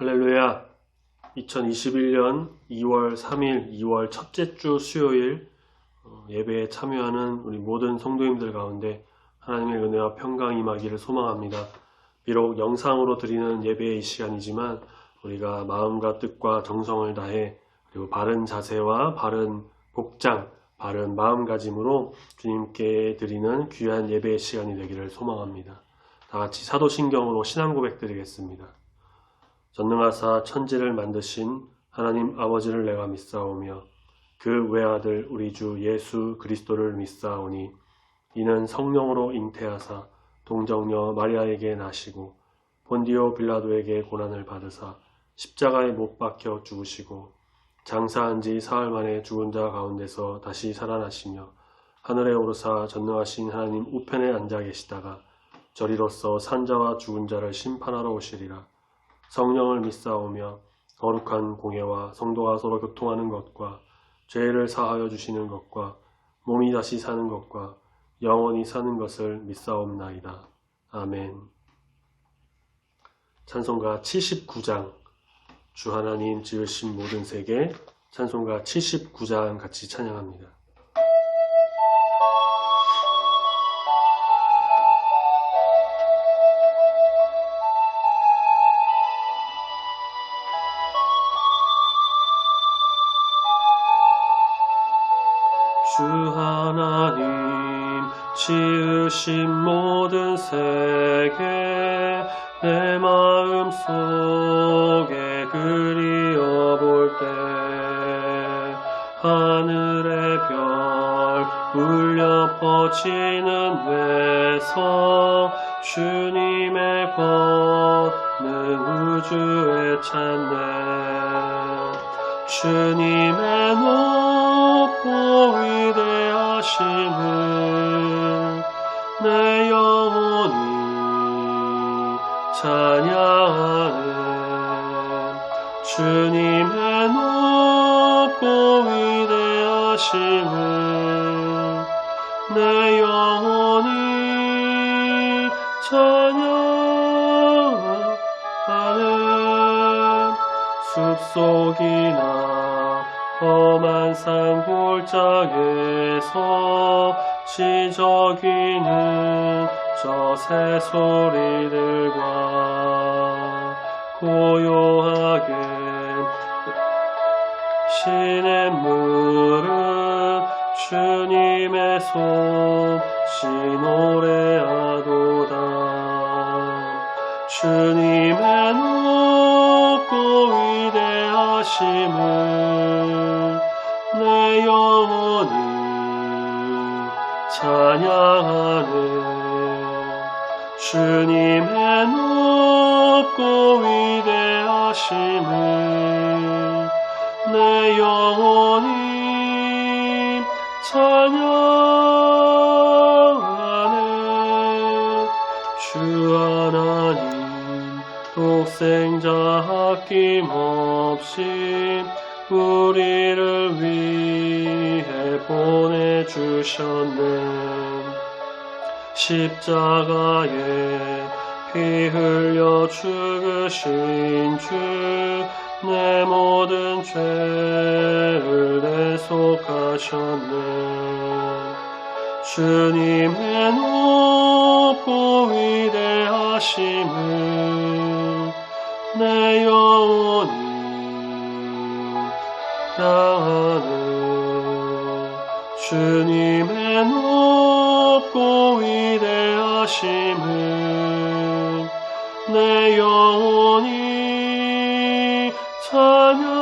할렐루야. 2021년 2월 3일, 2월 첫째 주 수요일 예배에 참여하는 우리 모든 성도님들 가운데 하나님의 은혜와 평강이 임하기를 소망합니다. 비록 영상으로 드리는 예배의 시간이지만 우리가 마음과 뜻과 정성을 다해 그리고 바른 자세와 바른 복장, 바른 마음가짐으로 주님께 드리는 귀한 예배의 시간이 되기를 소망합니다. 다같이 사도신경으로 신앙 고백 드리겠습니다. 전능하사 천지를 만드신 하나님 아버지를 내가 믿사오며 그 외아들 우리 주 예수 그리스도를 믿사오니 이는 성령으로 잉태하사 동정녀 마리아에게 나시고 본디오 빌라도에게 고난을 받으사 십자가에 못 박혀 죽으시고 장사한 지 사흘 만에 죽은 자 가운데서 다시 살아나시며 하늘에 오르사 전능하신 하나님 우편에 앉아 계시다가 저리로서 산자와 죽은 자를 심판하러 오시리라. 성령을 믿사오며 거룩한 공예와 성도가 서로 교통하는 것과 죄를 사하여 주시는 것과 몸이 다시 사는 것과 영원히 사는 것을 믿사옵나이다. 아멘. 찬송가 79장 주 하나님 지으신 모든 세계 찬송가 79장 같이 찬양합니다. 주 하나님 지으신 모든 세계 내 마음 속에 그리어볼 때 하늘의 별 울려 퍼지는 외성 주님의 권능 우주에 찬네 주님의 높고 위대하심을 내 영혼이 찬양하네 주님의 높고 위대하심을 내 영혼이 찬양하네 숲속이나 험한 산골짜기에서 지저귀는 저 새소리들과 고요하게 시냇물은 주님의 솜씨 노래하도다 주님의 높고 위대하심을 내 영혼이 찬양하네 주님의 높고 위대하심을 내 영혼이 찬양하네 주 하나님 독생자 아낌없이 우리를 위해 보내주셨네 십자가에 피 흘려 죽으신 주 내 모든 죄를 대속하셨네 주님의 높고 위대하심을 내 영혼이 찬양하네 주님의 높고 위대하심을 내 영혼이 찬양하네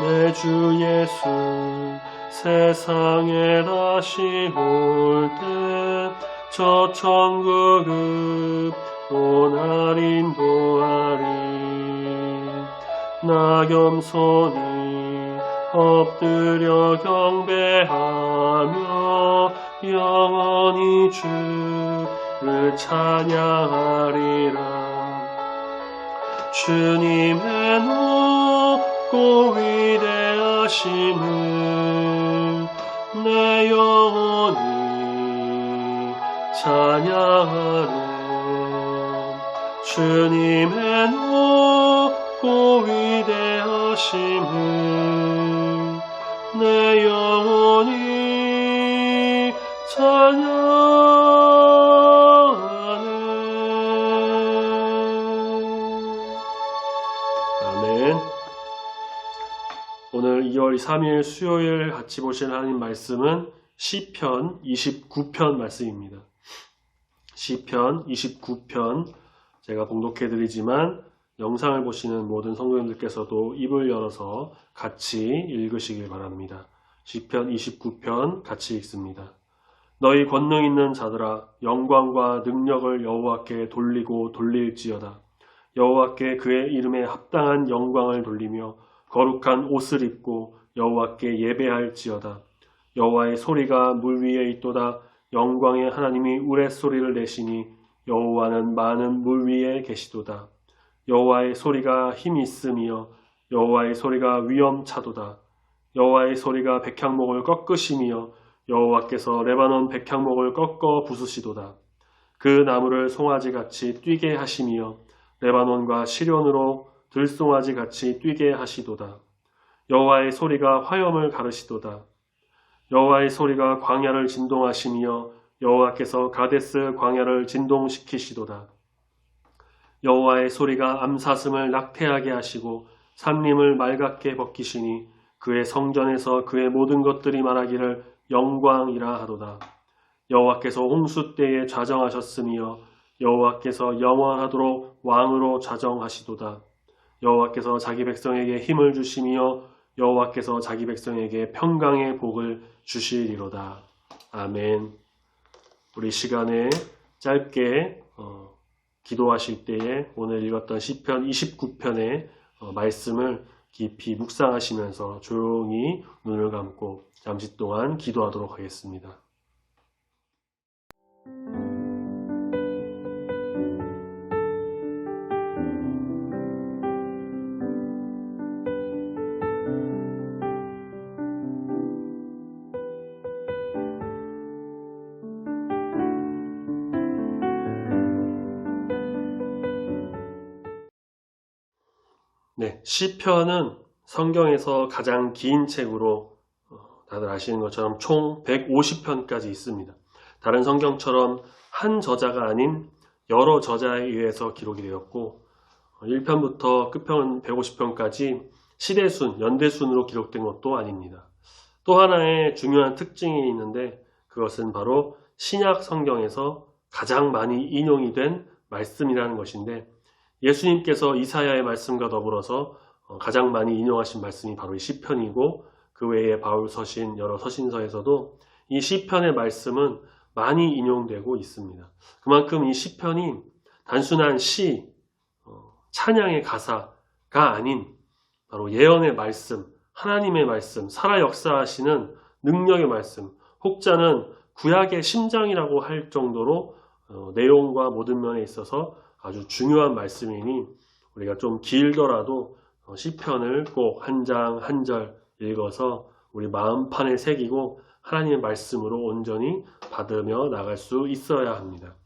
내 주 예수 세상에 다시 올 때 저 천국으로 날 인도하리 나 겸손히 엎드려 경배하며 영원히 주를 찬양하리라 주님의 높고 위대하심을 내 영혼이 찬양하네 주님의 높고 위대하심을 내 영혼이 찬양하네. 아멘. 오늘 2월 3일 수요일 같이 보실 하나님 말씀은 시편 29편 말씀입니다. 시편 29편 제가 봉독해드리지만 영상을 보시는 모든 성도님들께서도 입을 열어서 같이 읽으시길 바랍니다. 시편 29편 같이 읽습니다. 너희 권능 있는 자들아 영광과 능력을 여호와께 돌리고 돌릴지어다. 여호와께 그의 이름에 합당한 영광을 돌리며 거룩한 옷을 입고 여호와께 예배할지어다. 여호와의 소리가 물 위에 있도다. 영광의 하나님이 우레소리를 내시니 여호와는 많은 물 위에 계시도다. 여호와의 소리가 힘이 있으며 여호와의 소리가 위엄차도다. 여호와의 소리가 백향목을 꺾으시며 여호와께서 레바논 백향목을 꺾어 부수시도다. 그 나무를 송아지같이 뛰게 하시며 레바논과 시련으로 들송아지같이 뛰게 하시도다. 여호와의 소리가 화염을 가르시도다. 여호와의 소리가 광야를 진동하시며 여호와께서 가데스 광야를 진동시키시도다. 여호와의 소리가 암사슴을 낙태하게 하시고 산림을 맑게 벗기시니 그의 성전에서 그의 모든 것들이 말하기를 영광이라 하도다. 여호와께서 홍수 때에 좌정하셨으며 여호와께서 영원하도록 왕으로 좌정하시도다. 여호와께서 자기 백성에게 힘을 주시며 여호와께서 자기 백성에게 평강의 복을 주시리로다. 아멘. 우리 시간에 짧게 기도하실 때에 오늘 읽었던 시편 29편의 말씀을 깊이 묵상하시면서 조용히 눈을 감고 잠시 동안 기도하도록 하겠습니다. 네, 시편은 성경에서 가장 긴 책으로 다들 아시는 것처럼 총 150편까지 있습니다. 다른 성경처럼 한 저자가 아닌 여러 저자에 의해서 기록이 되었고 1편부터 끝편 150편까지 시대순, 연대순으로 기록된 것도 아닙니다. 또 하나의 중요한 특징이 있는데 그것은 바로 신약 성경에서 가장 많이 인용이 된 말씀이라는 것인데 예수님께서 이사야의 말씀과 더불어서 가장 많이 인용하신 말씀이 바로 이 시편이고 그 외에 바울 서신, 여러 서신서에서도 이 시편의 말씀은 많이 인용되고 있습니다. 그만큼 이 시편이 단순한 시, 찬양의 가사가 아닌 바로 예언의 말씀, 하나님의 말씀, 살아 역사하시는 능력의 말씀, 혹자는 구약의 심장이라고 할 정도로 내용과 모든 면에 있어서 아주 중요한 말씀이니 우리가 좀 길더라도 시편을 꼭 한 장 한 절 읽어서 우리 마음판에 새기고 하나님의 말씀으로 온전히 받으며 나갈 수 있어야 합니다.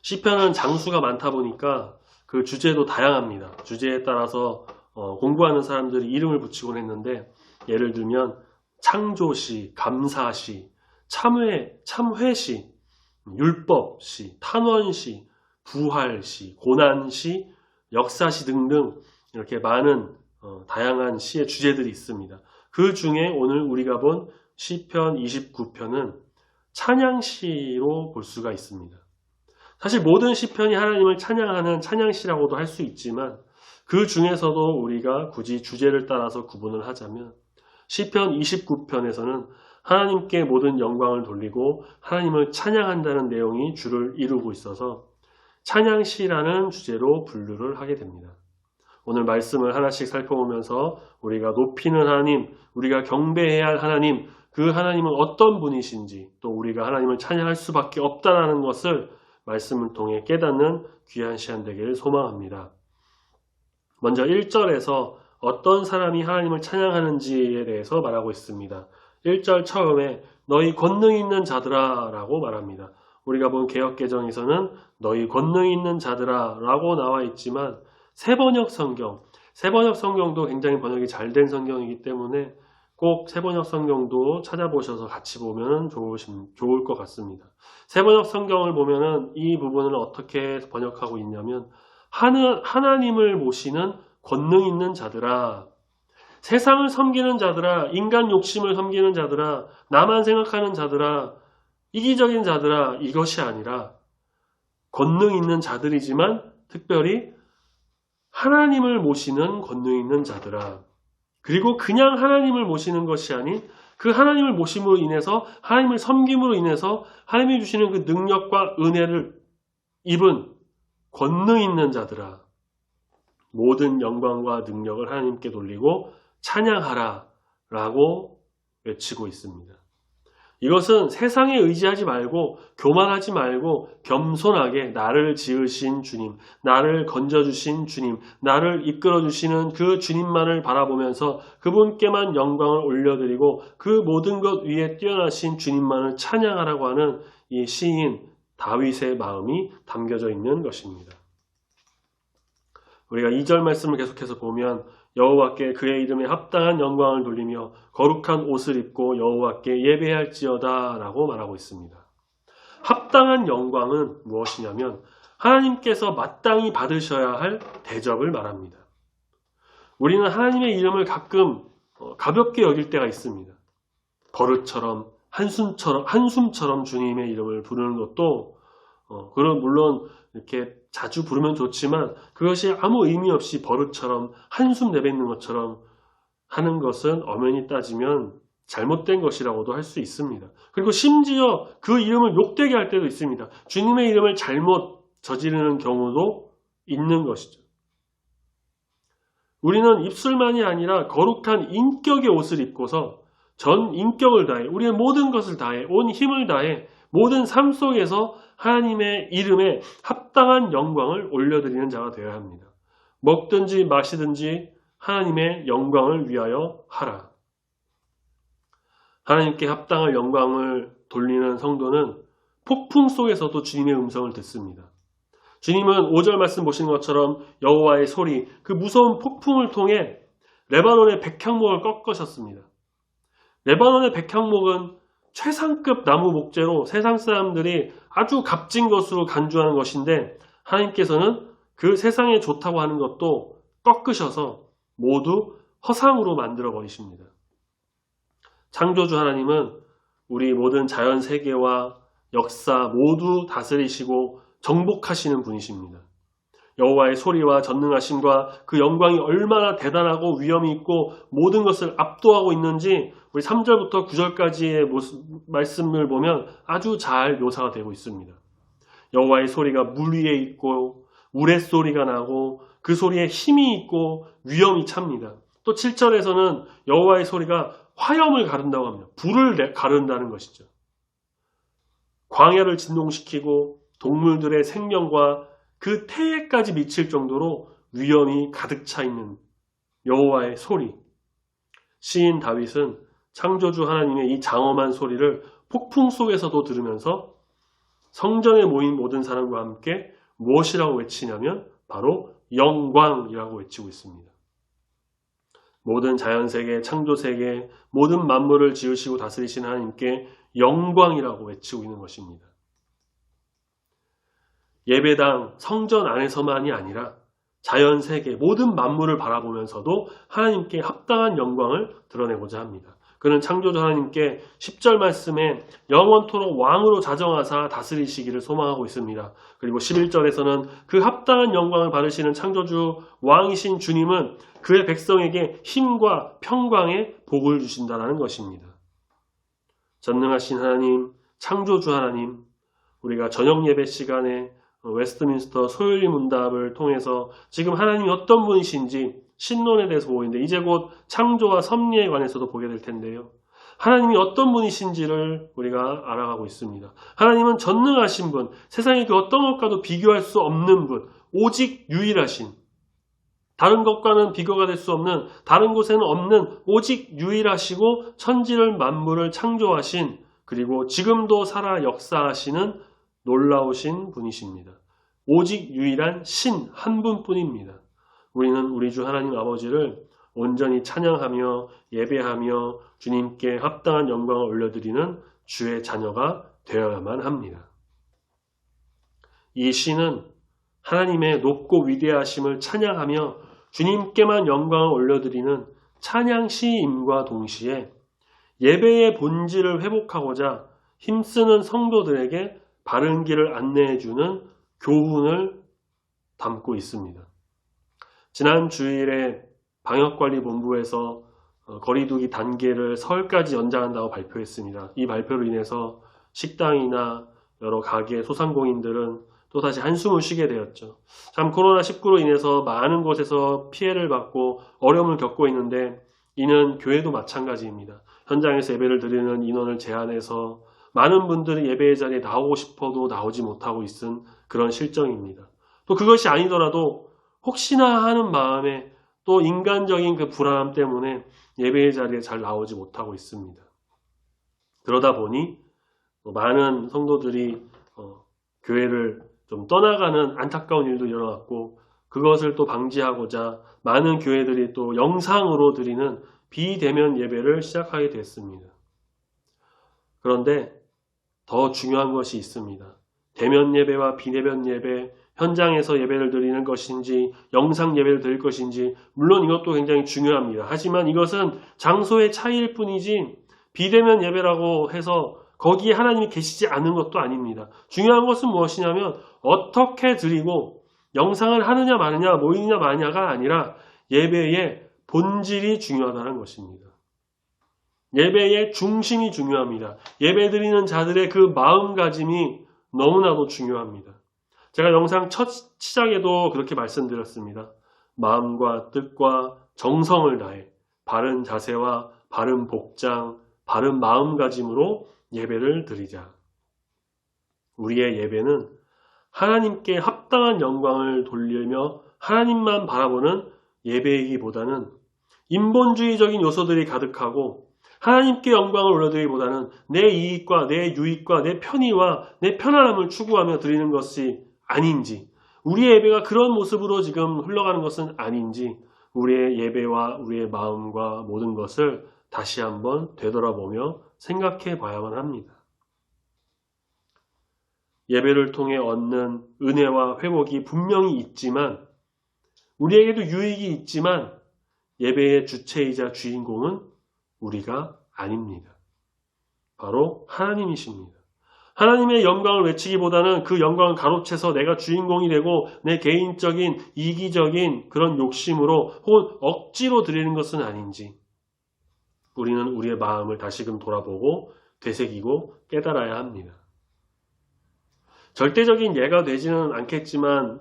시편은 장수가 많다 보니까 그 주제도 다양합니다. 주제에 따라서 공부하는 사람들이 이름을 붙이곤 했는데 예를 들면 창조시, 감사시, 참회시, 율법시, 탄원시, 부활시, 고난시, 역사시 등등 이렇게 많은 다양한 시의 주제들이 있습니다. 그 중에 오늘 우리가 본 시편 29편은 찬양시로 볼 수가 있습니다. 사실 모든 시편이 하나님을 찬양하는 찬양시라고도 할 수 있지만 그 중에서도 우리가 굳이 주제를 따라서 구분을 하자면 시편 29편에서는 하나님께 모든 영광을 돌리고 하나님을 찬양한다는 내용이 주를 이루고 있어서 찬양시라는 주제로 분류를 하게 됩니다. 오늘 말씀을 하나씩 살펴보면서 우리가 높이는 하나님, 우리가 경배해야 할 하나님, 그 하나님은 어떤 분이신지 또 우리가 하나님을 찬양할 수밖에 없다는 것을 말씀을 통해 깨닫는 귀한 시간 되기를 소망합니다. 먼저 1절에서 어떤 사람이 하나님을 찬양하는지에 대해서 말하고 있습니다. 1절 처음에 너희 권능 있는 자들아 라고 말합니다. 우리가 본 개역개정에서는 너희 권능이 있는 자들아 라고 나와 있지만 새번역 성경도 굉장히 번역이 잘 된 성경이기 때문에 꼭 새번역 성경도 찾아보셔서 같이 보면 좋을 것 같습니다. 새번역 성경을 보면은 이 부분을 어떻게 번역하고 있냐면 하나님을 모시는 권능 있는 자들아, 세상을 섬기는 자들아, 인간 욕심을 섬기는 자들아, 나만 생각하는 자들아, 이기적인 자들아, 이것이 아니라 권능 있는 자들이지만 특별히 하나님을 모시는 권능 있는 자들아. 그리고 그냥 하나님을 모시는 것이 아닌 그 하나님을 모심으로 인해서 하나님을 섬김으로 인해서 하나님이 주시는 그 능력과 은혜를 입은 권능 있는 자들아. 모든 영광과 능력을 하나님께 돌리고 찬양하라 라고 외치고 있습니다. 이것은 세상에 의지하지 말고 교만하지 말고 겸손하게 나를 지으신 주님, 나를 건져주신 주님, 나를 이끌어주시는 그 주님만을 바라보면서 그분께만 영광을 올려드리고 그 모든 것 위에 뛰어나신 주님만을 찬양하라고 하는 이 시인 다윗의 마음이 담겨져 있는 것입니다. 우리가 2절 말씀을 계속해서 보면 여호와께 그의 이름에 합당한 영광을 돌리며 거룩한 옷을 입고 여호와께 예배할지어다 라고 말하고 있습니다. 합당한 영광은 무엇이냐면 하나님께서 마땅히 받으셔야 할 대접을 말합니다. 우리는 하나님의 이름을 가끔 가볍게 여길 때가 있습니다. 버릇처럼 한숨처럼 주님의 이름을 부르는 것도 물론 이렇게 자주 부르면 좋지만 그것이 아무 의미 없이 버릇처럼 한숨 내뱉는 것처럼 하는 것은 엄연히 따지면 잘못된 것이라고도 할 수 있습니다. 그리고 심지어 그 이름을 욕되게 할 때도 있습니다. 주님의 이름을 잘못 저지르는 경우도 있는 것이죠. 우리는 입술만이 아니라 거룩한 인격의 옷을 입고서 전 인격을 다해 우리의 모든 것을 다해 온 힘을 다해 모든 삶 속에서 하나님의 이름에 합당한 영광을 올려드리는 자가 되어야 합니다. 먹든지 마시든지 하나님의 영광을 위하여 하라. 하나님께 합당한 영광을 돌리는 성도는 폭풍 속에서도 주님의 음성을 듣습니다. 주님은 5절 말씀 보시는 것처럼 여호와의 소리, 그 무서운 폭풍을 통해 레바논의 백향목을 꺾으셨습니다. 레바논의 백향목은 최상급 나무 목재로 세상 사람들이 아주 값진 것으로 간주하는 것인데 하나님께서는 그 세상에 좋다고 하는 것도 꺾으셔서 모두 허상으로 만들어 버리십니다. 창조주 하나님은 우리 모든 자연 세계와 역사 모두 다스리시고 정복하시는 분이십니다. 여호와의 소리와 전능하심과 그 영광이 얼마나 대단하고 위엄이 있고 모든 것을 압도하고 있는지 우리 3절부터 9절까지의 말씀을 보면 아주 잘 묘사가 되고 있습니다. 여호와의 소리가 물 위에 있고 우레소리가 나고 그 소리에 힘이 있고 위엄이 찹니다. 또 7절에서는 여호와의 소리가 화염을 가른다고 합니다. 불을 가른다는 것이죠. 광야를 진동시키고 동물들의 생명과 그 태에까지 미칠 정도로 위엄이 가득 차 있는 여호와의 소리. 시인 다윗은 창조주 하나님의 이 장엄한 소리를 폭풍 속에서도 들으면서 성전에 모인 모든 사람과 함께 무엇이라고 외치냐면 바로 영광이라고 외치고 있습니다. 모든 자연세계, 창조세계, 모든 만물을 지으시고 다스리신 하나님께 영광이라고 외치고 있는 것입니다. 예배당, 성전 안에서만이 아니라 자연세계, 모든 만물을 바라보면서도 하나님께 합당한 영광을 드러내고자 합니다. 그는 창조주 하나님께 10절 말씀에 영원토록 왕으로 자정하사 다스리시기를 소망하고 있습니다. 그리고 11절에서는 그 합당한 영광을 받으시는 창조주 왕이신 주님은 그의 백성에게 힘과 평강의 복을 주신다는 것입니다. 전능하신 하나님, 창조주 하나님, 우리가 저녁 예배 시간에 웨스트민스터 소요리 문답을 통해서 지금 하나님이 어떤 분이신지 신론에 대해서 보고 있는데 이제 곧 창조와 섭리에 관해서도 보게 될 텐데요. 하나님이 어떤 분이신지를 우리가 알아가고 있습니다. 하나님은 전능하신 분, 세상의 그 어떤 것과도 비교할 수 없는 분, 오직 유일하신, 다른 것과는 비교가 될 수 없는, 다른 곳에는 없는 오직 유일하시고 천지를 만물을 창조하신, 그리고 지금도 살아 역사하시는 놀라우신 분이십니다. 오직 유일한 신 한 분뿐입니다. 우리는 우리 주 하나님 아버지를 온전히 찬양하며 예배하며 주님께 합당한 영광을 올려드리는 주의 자녀가 되어야만 합니다. 이 시는 하나님의 높고 위대하심을 찬양하며 주님께만 영광을 올려드리는 찬양시임과 동시에 예배의 본질을 회복하고자 힘쓰는 성도들에게 바른 길을 안내해주는 교훈을 담고 있습니다. 지난 주일에 방역관리본부에서 거리두기 단계를 설까지 연장한다고 발표했습니다. 이 발표로 인해서 식당이나 여러 가게 소상공인들은 또다시 한숨을 쉬게 되었죠. 참 코로나19로 인해서 많은 곳에서 피해를 받고 어려움을 겪고 있는데 이는 교회도 마찬가지입니다. 현장에서 예배를 드리는 인원을 제한해서 많은 분들이 예배의 자리에 나오고 싶어도 나오지 못하고 있은 그런 실정입니다. 또 그것이 아니더라도 혹시나 하는 마음에 또 인간적인 그 불안함 때문에 예배의 자리에 잘 나오지 못하고 있습니다. 그러다 보니 많은 성도들이 교회를 좀 떠나가는 안타까운 일도 일어났고 그것을 또 방지하고자 많은 교회들이 또 영상으로 드리는 비대면 예배를 시작하게 됐습니다. 그런데 더 중요한 것이 있습니다. 대면 예배와 비대면 예배, 현장에서 예배를 드리는 것인지 영상 예배를 드릴 것인지 물론 이것도 굉장히 중요합니다. 하지만 이것은 장소의 차이일 뿐이지 비대면 예배라고 해서 거기에 하나님이 계시지 않은 것도 아닙니다. 중요한 것은 무엇이냐면 어떻게 드리고 영상을 하느냐 마느냐 모이느냐 마느냐가 아니라 예배의 본질이 중요하다는 것입니다. 예배의 중심이 중요합니다. 예배 드리는 자들의 그 마음가짐이 너무나도 중요합니다. 제가 영상 첫 시작에도 그렇게 말씀드렸습니다. 마음과 뜻과 정성을 다해 바른 자세와 바른 복장, 바른 마음가짐으로 예배를 드리자. 우리의 예배는 하나님께 합당한 영광을 돌리며 하나님만 바라보는 예배이기보다는 인본주의적인 요소들이 가득하고 하나님께 영광을 올려드리기보다는 내 이익과 내 유익과 내 편의와 내 편안함을 추구하며 드리는 것이 아닌지, 우리의 예배가 그런 모습으로 지금 흘러가는 것은 아닌지 우리의 예배와 우리의 마음과 모든 것을 다시 한번 되돌아보며 생각해 봐야만 합니다. 예배를 통해 얻는 은혜와 회복이 분명히 있지만 우리에게도 유익이 있지만 예배의 주체이자 주인공은 우리가 아닙니다. 바로 하나님이십니다. 하나님의 영광을 외치기보다는 그 영광을 가로채서 내가 주인공이 되고 내 개인적인 이기적인 그런 욕심으로 혹은 억지로 드리는 것은 아닌지 우리는 우리의 마음을 다시금 돌아보고 되새기고 깨달아야 합니다. 절대적인 예가 되지는 않겠지만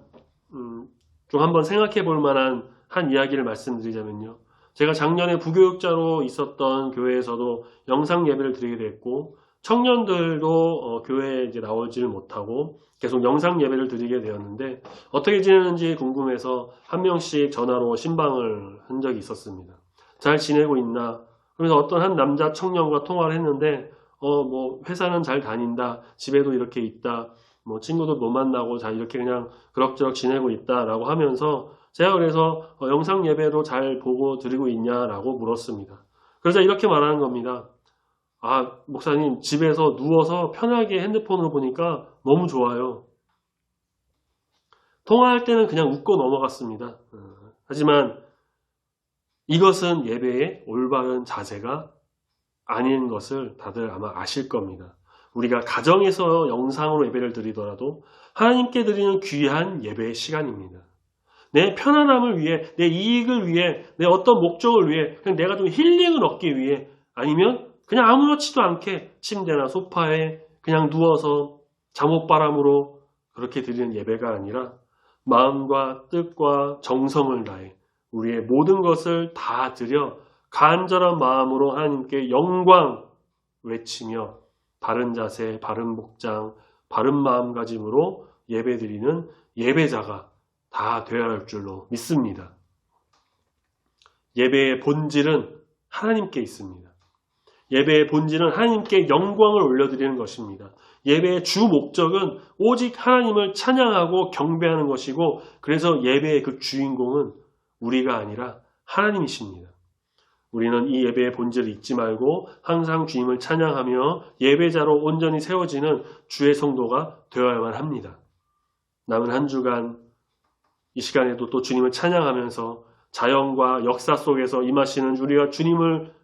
좀 한번 생각해 볼 만한 한 이야기를 말씀드리자면요. 제가 작년에 부교육자로 있었던 교회에서도 영상 예배를 드리게 됐고 청년들도 교회에 이제 나오지를 못하고 계속 영상 예배를 드리게 되었는데 어떻게 지내는지 궁금해서 한 명씩 전화로 신방을 한 적이 있었습니다. 잘 지내고 있나? 그래서 어떤 한 남자 청년과 통화를 했는데 뭐 회사는 잘 다닌다. 집에도 이렇게 있다. 뭐 친구도 못 만나고 잘 이렇게 그냥 그럭저럭 지내고 있다라고 하면서 제가 그래서 영상 예배도 잘 보고 드리고 있냐라고 물었습니다. 그래서 이렇게 말하는 겁니다. 아, 목사님 집에서 누워서 편하게 핸드폰으로 보니까 너무 좋아요. 통화할 때는 그냥 웃고 넘어갔습니다. 하지만 이것은 예배의 올바른 자세가 아닌 것을 다들 아마 아실 겁니다. 우리가 가정에서 영상으로 예배를 드리더라도 하나님께 드리는 귀한 예배의 시간입니다. 내 편안함을 위해, 내 이익을 위해, 내 어떤 목적을 위해, 그냥 내가 좀 힐링을 얻기 위해, 아니면 그냥 아무렇지도 않게 침대나 소파에 그냥 누워서 잠옷바람으로 그렇게 드리는 예배가 아니라 마음과 뜻과 정성을 다해 우리의 모든 것을 다 드려 간절한 마음으로 하나님께 영광 외치며 바른 자세, 바른 복장, 바른 마음가짐으로 예배드리는 예배자가 다 되어야 할 줄로 믿습니다. 예배의 본질은 하나님께 있습니다. 예배의 본질은 하나님께 영광을 올려드리는 것입니다. 예배의 주 목적은 오직 하나님을 찬양하고 경배하는 것이고, 그래서 예배의 그 주인공은 우리가 아니라 하나님이십니다. 우리는 이 예배의 본질을 잊지 말고 항상 주님을 찬양하며 예배자로 온전히 세워지는 주의 성도가 되어야만 합니다. 남은 한 주간 이 시간에도 또 주님을 찬양하면서 자연과 역사 속에서 임하시는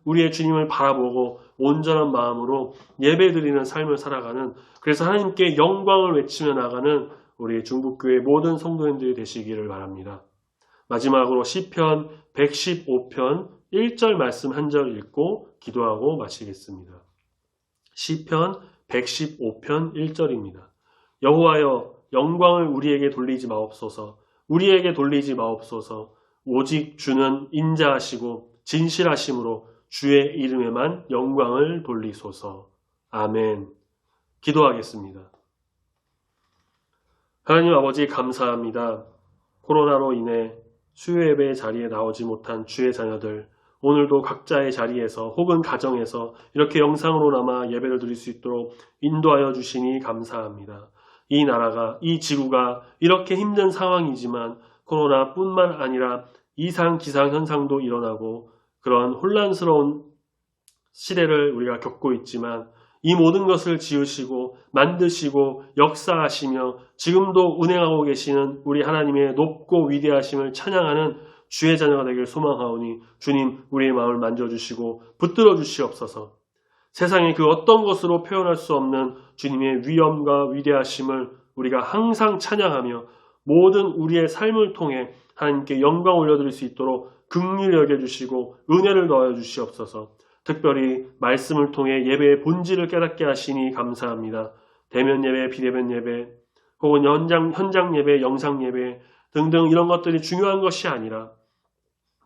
우리의 주님을 바라보고 온전한 마음으로 예배드리는 삶을 살아가는, 그래서 하나님께 영광을 외치며 나가는 우리 중북교회 모든 성도님들이 되시기를 바랍니다. 마지막으로 시편 115편 1절 말씀 한 절 읽고 기도하고 마치겠습니다. 시편 115편 1절입니다. 여호와여, 영광을 우리에게 돌리지 마옵소서. 우리에게 돌리지 마옵소서. 오직 주는 인자하시고 진실하심으로 주의 이름에만 영광을 돌리소서. 아멘. 기도하겠습니다. 하나님 아버지, 감사합니다. 코로나로 인해 수요 예배 자리에 나오지 못한 주의 자녀들, 오늘도 각자의 자리에서 혹은 가정에서 이렇게 영상으로나마 예배를 드릴 수 있도록 인도하여 주시니 감사합니다. 이 나라가, 이 지구가 이렇게 힘든 상황이지만 코로나뿐만 아니라 이상 기상 현상도 일어나고 그런 혼란스러운 시대를 우리가 겪고 있지만, 이 모든 것을 지으시고 만드시고 역사하시며 지금도 운행하고 계시는 우리 하나님의 높고 위대하심을 찬양하는 주의 자녀가 되길 소망하오니, 주님, 우리의 마음을 만져주시고 붙들어 주시옵소서. 세상의 그 어떤 것으로 표현할 수 없는 주님의 위엄과 위대하심을 우리가 항상 찬양하며 모든 우리의 삶을 통해 하나님께 영광 올려드릴 수 있도록 긍휼히 여겨주시고 은혜를 더하여 주시옵소서. 특별히 말씀을 통해 예배의 본질을 깨닫게 하시니 감사합니다. 대면 예배, 비대면 예배, 혹은 현장 예배, 영상 예배 등등 이런 것들이 중요한 것이 아니라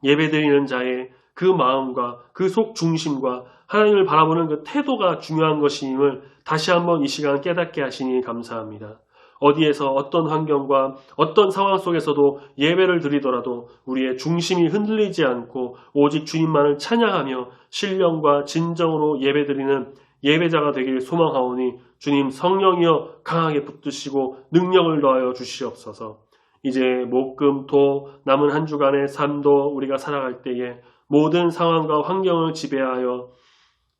예배드리는 자의 그 마음과 그 속 중심과 하나님을 바라보는 그 태도가 중요한 것임을 다시 한번 이 시간 깨닫게 하시니 감사합니다. 어디에서 어떤 환경과 어떤 상황 속에서도 예배를 드리더라도 우리의 중심이 흔들리지 않고 오직 주님만을 찬양하며 신령과 진정으로 예배드리는 예배자가 되길 소망하오니, 주님 성령이여 강하게 붙드시고 능력을 더하여 주시옵소서. 이제 목금토 남은 한 주간의 삶도 우리가 살아갈 때에 모든 상황과 환경을 지배하여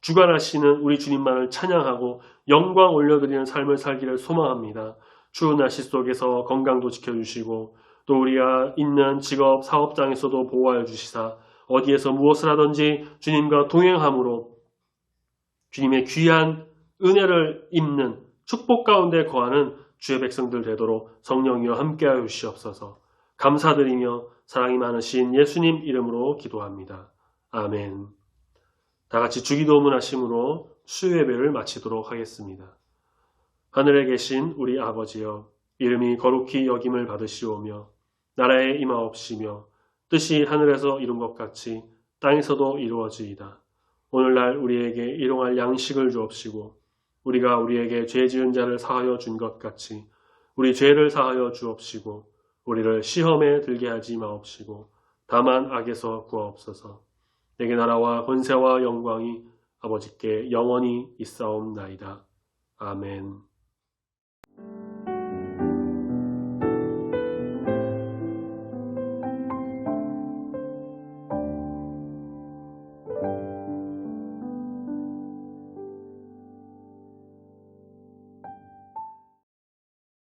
주관하시는 우리 주님만을 찬양하고 영광 올려드리는 삶을 살기를 소망합니다. 추운 날씨 속에서 건강도 지켜주시고 또 우리가 있는 직업, 사업장에서도 보호하여 주시사 어디에서 무엇을 하든지 주님과 동행함으로 주님의 귀한 은혜를 입는 축복 가운데 거하는 주의 백성들 되도록 성령이여 함께하여 주시옵소서. 감사드리며 사랑이 많으신 예수님 이름으로 기도합니다. 아멘. 다 같이 주기도문 하심으로 수요 예배를 마치도록 하겠습니다. 하늘에 계신 우리 아버지여, 이름이 거룩히 여김을 받으시오며 나라에 임하옵시며 뜻이 하늘에서 이룬 것 같이 땅에서도 이루어지이다. 오늘날 우리에게 일용할 양식을 주옵시고 우리가 우리에게 죄 지은 자를 사하여 준 것 같이 우리 죄를 사하여 주옵시고 우리를 시험에 들게 하지 마옵시고 다만 악에서 구하옵소서. 내게 나라와 권세와 영광이 아버지께 영원히 있사옵나이다. 아멘.